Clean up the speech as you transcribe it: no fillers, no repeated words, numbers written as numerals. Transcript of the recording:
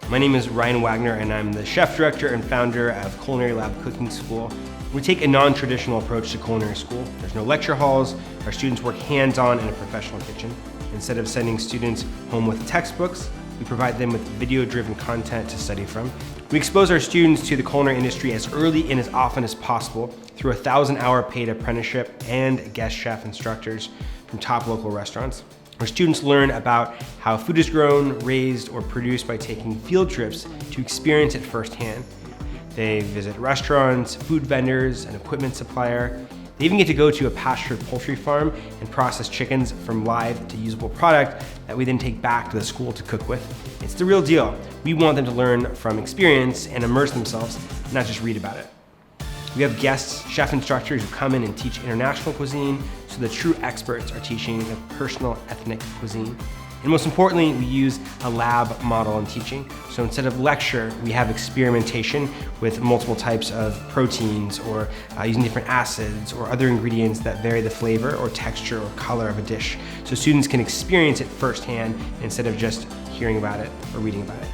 My name is Ryan Wagner and I'm the chef director and founder of CulinaryLab Cooking School. We take a non-traditional approach to culinary school. There's no lecture halls. Our students work hands-on in a professional kitchen. Instead of sending students home with textbooks, we provide them with video-driven content to study from. We expose our students to the culinary industry as early and as often as possible through a 1,000-hour paid apprenticeship and guest chef instructors from top local restaurants. Our students learn about how food is grown, raised, or produced by taking field trips to experience it firsthand. They visit restaurants, food vendors, an equipment supplier. They even get to go to a pastured poultry farm and process chickens from live to usable product that we then take back to the school to cook with. It's the real deal. We want them to learn from experience and immerse themselves, not just read about it. We have guest chef instructors who come in and teach international cuisine, so the true experts are teaching the personal ethnic cuisine. And most importantly, we use a lab model in teaching. So instead of lecture, we have experimentation with multiple types of proteins or using different acids or other ingredients that vary the flavor or texture or color of a dish. So students can experience it firsthand instead of just hearing about it or reading about it.